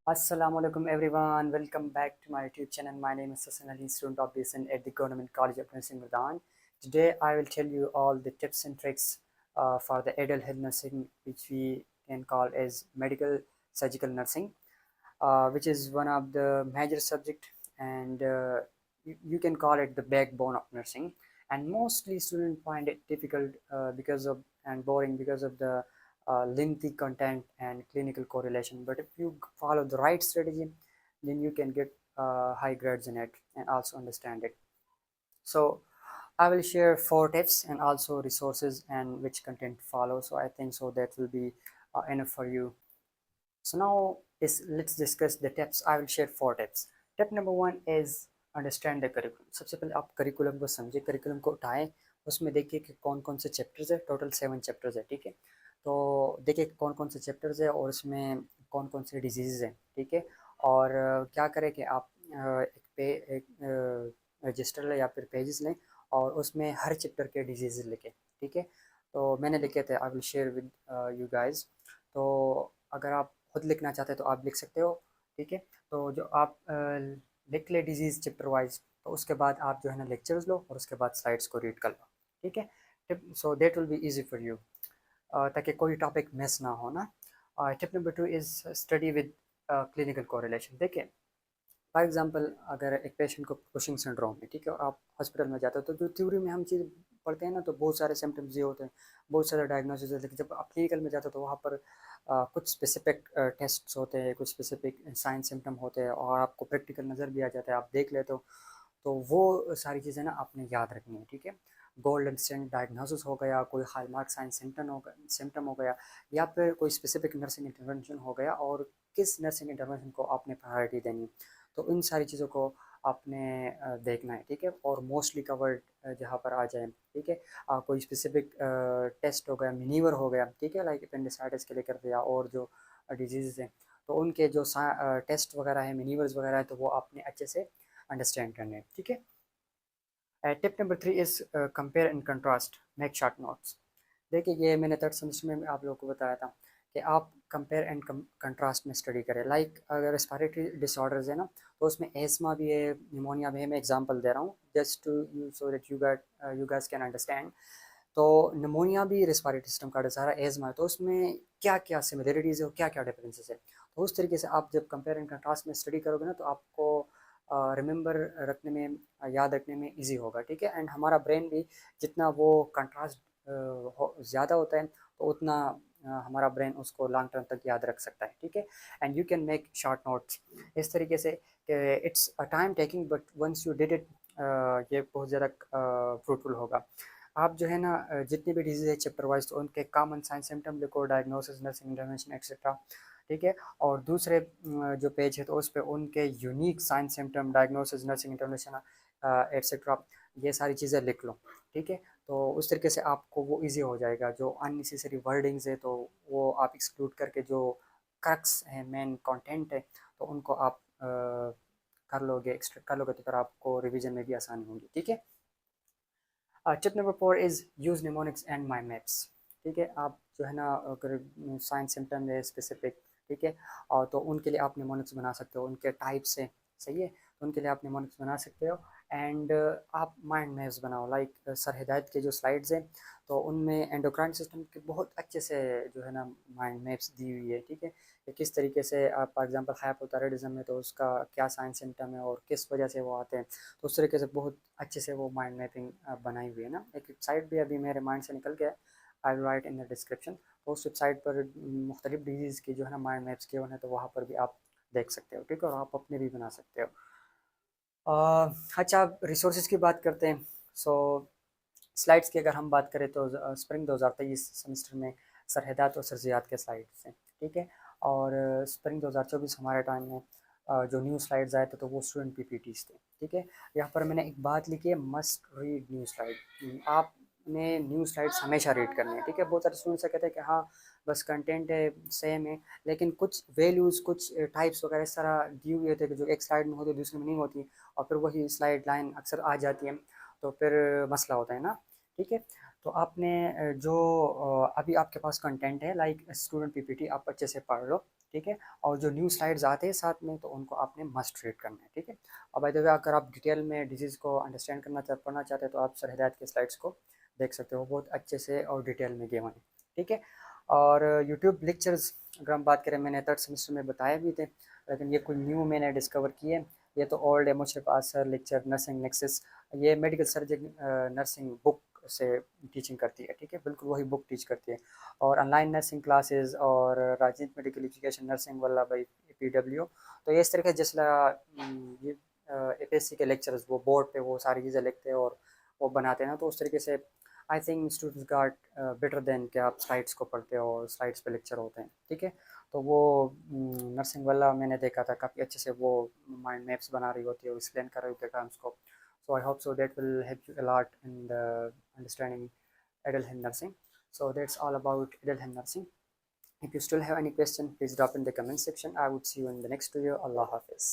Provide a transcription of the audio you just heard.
Assalamualaikum everyone, welcome back to my YouTube channel. My name is Hassan Ali, student of BSN at the Government College of Nursing Medan. Today I will tell you all the tips and tricks for the adult health nursing, which we can call as medical surgical nursing, which is one of the major subject, and you can call it the backbone of nursing. And mostly students find it difficult because of and boring because of the lengthy content and clinical correlation. But if you follow the right strategy, then you can get high grades in it and also understand it. So I will share 4 tips and also resources and which content to follow. So I think so that will be enough for you. So now is let's discuss the tips. I will share 4 tips. Tip number 1 is understand the curriculum. सबसे पहले आप curriculum को समझिए, curriculum को उठाएं, उसमें देखिए कि कौन कौन से चैप्टर्स है. टोटल 7 चैप्टर्स है, ठीक है. तो देखिए कौन कौन से चैप्टर्स है और उसमें कौन कौन से डिजीज़ हैं, ठीक है. और क्या करें कि आप एक रजिस्टर लें या फिर पेजेस लें और उसमें हर चैप्टर के डिजीज़ लिखें, ठीक है. तो मैंने लिखे थे, I will share with you guys. तो अगर आप खुद लिखना चाहते हैं तो आप लिख सकते हो, ठीक है. तो जो आप लिख ले डिजीज़ चैप्टर वाइज, तो उसके बाद आप जो है ना लेक्चर्स लो और उसके बाद स्लाइड्स को रीड कर लो, ठीक है. Tip so that will be easy for you, ताकि कोई टॉपिक मिस ना हो ना. Tip number 2 is study with clinical correlation. देखिए फॉर एग्जांपल अगर एक पेशेंट को कुशिंग सिंड्रोम है, ठीक है, और आप हॉस्पिटल में जाते हो तो जो थ्योरी में हम चीज़ पढ़ते हैं ना, तो बहुत सारे सिम्टम्स ये होते हैं, बहुत सारे डायग्नोसिस होते हैं. लेकिन जब आप क्लिनिकल में जाते हो तो वहाँ पर कुछ स्पेसिफिक टेस्ट्स होते हैं, कुछ स्पेसिफिक साइन सिम्टम होते हैं और आपको प्रैक्टिकल नज़र भी आ जाता है, आप देख लेते हो. तो वो सारी चीज़ें ना आपने याद रखनी है, ठीक है. गोल्डन स्टैंड डायग्नोसिस हो गया, कोई हालमार्क साइन सिम्टम हो गया, या फिर कोई स्पेसिफिक नर्सिंग इंटरवेंशन हो गया, और किस नर्सिंग इंटरवेंशन को आपने प्रायोरिटी देनी है. तो इन सारी चीज़ों को आपने देखना है, ठीक है. और मोस्टली कवर्ड जहाँ पर आ जाए, ठीक है. कोई स्पेसिफिक टेस्ट हो गया, मिनीवर हो गया, ठीक है, लाइक अपेंडिसाइटिस के लिए कर दिया, और जो डिजीज़ हैं तो उनके जो टेस्ट वगैरह है, मिनीवर्स वगैरह है, तो वो आपने अच्छे से अंडरस्टैंड करने हैं, ठीक है. Tip number 3 is compare and contrast, make short notes. देखिए ये मैंने थर्ड सेमेस्टर में आप लोगों को बताया था कि आप कंपेयर एंड कंट्रास्ट में स्टडी करें. लाइक अगर रेस्पिरेटरी डिसऑर्डर्स है ना, तो उसमें एस्मा भी है, निमोनिया भी है. मैं एग्जांपल दे रहा हूँ just to you so that you guys can understand. तो निमोनिया भी रेस्पिरेटरी सिस्टम का डिसऑर्डर है, एस्मा है, तो उसमें क्या क्या सिमिलरिटीज़ है और क्या क्या डिफरेंसेस है. तो उस तरीके से आप जब कंपेयर एंड कंट्रास्ट में स्टडी करोगे ना, तो आपको रिमेंबर रखने में, याद रखने में इजी होगा, ठीक है. एंड हमारा ब्रेन भी जितना वो कंट्रास्ट ज़्यादा होता है तो उतना हमारा ब्रेन उसको लॉन्ग टर्म तक याद रख सकता है, ठीक है. And you can make short notes इस तरीके से कि it's a time taking, but once you did it ये बहुत ज़्यादा फ्रूटफुल होगा. आप जो है ना जितनी भी डिजीज़ है चैप्टर वाइज, तो उनके कॉमन साइन सिम्टम लिखो, डायग्नोसिस, नर्सिंग इंटरवेंशन एक्सेट्रा, ठीक है. और दूसरे जो पेज है तो उस पर उनके unique sign symptom, diagnosis, nursing intervention etcetera, ये सारी चीज़ें लिख लो, ठीक है. तो उस तरीके से आपको वो इजी हो जाएगा. जो अननेसेसरी वर्डिंग्स है तो वो आप एक्सक्लूड करके जो क्रक्स है, मेन कंटेंट है, तो उनको आप कर लोगे, एक्सट्रैक्ट कर लोगे, तो फिर आपको रिवीजन में भी आसानी होगी, ठीक है. Tip number 4 is use mnemonics and my maps, ठीक है. आप जो है ना अगर साइंस सिम्टम है स्पेसिफिक, ठीक है, और तो उनके लिए आप निमोनिक्स बना सकते हो, उनके टाइप से, सही है, तो उनके लिए आप निमोनिक्स बना सकते हो. एंड आप माइंड मैप्स बनाओ, लाइक सर हिदायत के जो स्लाइड्स हैं तो उनमें एंडोक्राइन सिस्टम के बहुत अच्छे से जो है ना माइंड मैप्स दी हुई है, ठीक है. कि किस तरीके से आप फॉर एग्जांपल हाइपोथायराइडिज्म है तो उसका क्या साइन सिम्टम है और किस वजह से वो आते हैं, तो उस तरीके से बहुत अच्छे से वो माइंड मैपिंग बनाई हुई है ना. एक वेबसाइट भी अभी मेरे माइंड से निकल गया, I will write in the description. तो उस वेबसाइट पर मुख्तलिफ डिजीज़ की जो है ना माइंड मैप्स किए हुए हैं, तो वहाँ पर भी आप देख सकते हो, ठीक है, और आप अपने भी बना सकते हो. अच्छा, आप रिसोर्सेज की बात करते हैं. सो स्लाइड्स की अगर हम बात करें तो स्प्रिंग 2023 सेमेस्टर में सरहदात और सर्जियात के स्लाइड्स हैं, ठीक है. और स्प्रिंग 2024 हमारे टाइम में जो न्यू स्लाइड्स आए थे तो वो स्टूडेंट पीपीटीज थे, ठीक है. यहाँ पर मैंने एक बात लिखी है, मस्ट रीड न्यू स्लाइड. आपने न्यू स्लाइड्स हमेशा रीड करनी है, ठीक है. बहुत सारे स्टूडेंट्स कहते हैं कि हाँ बस कंटेंट है सेम है, लेकिन कुछ वैल्यूज़, कुछ टाइप्स वगैरह इस तरह दी हुई होती है कि जो एक स्लाइड में होती है दूसरे में नहीं होती, और फिर वही स्लाइड लाइन अक्सर आ जाती है, तो फिर मसला होता है ना, ठीक है. तो आपने जो अभी आपके पास कंटेंट है लाइक स्टूडेंट पीपीटी आप अच्छे से पढ़ लो, ठीक है। और जो न्यू स्लाइड्स आते हैं साथ में तो उनको आपने मस्ट रीड करना है, ठीक है। और बाय द वे अगर आप डिटेल में डिजीज़ को अंडरस्टैंड पढ़ना चाहते हैं तो आप सर हिदायत के स्लाइड्स को देख सकते हो, बहुत अच्छे से और डिटेल में गिवन है, ठीक है। और यूट्यूब लेक्चर्स अगर हम बात करें, मैंने थर्ड सेमेस्टर में बताए भी थे, लेकिन ये कुछ न्यू मैंने डिस्कवर किए। ये तो ओल्ड है, मुशरफ आसर लेक्चर नर्सिंग नेक्सस, ये मेडिकल सर्जन नर्सिंग बुक से टीचिंग करती है, ठीक है, बिल्कुल वही बुक टीच करती है। और ऑनलाइन नर्सिंग क्लासेस और राजनीत मेडिकल एजुकेशन नर्सिंग वाला बाई PW, तो ये इस तरह के जिसला ये APSC के लेक्चर्स वो बोर्ड पे वो सारी चीज़ें लिखते हैं और वो बनाते हैं ना, तो उस तरीके से I think students got better than कि आप स्लाइड्स को पढ़ते हो और स्लाइड्स पे लेक्चर होते हैं, ठीक है। तो वो नर्सिंग वाला मैंने देखा था, काफ़ी अच्छे से वो माइंड मैप्स बना रही होती है और एक्सप्लेन कर रही होती है टर्म्स को। So I hope so that will help you a lot in the understanding adult health nursing. So that's all about adult health nursing. If you still have any question, please drop in the comment section. I would see you in the next video. Allah Hafiz.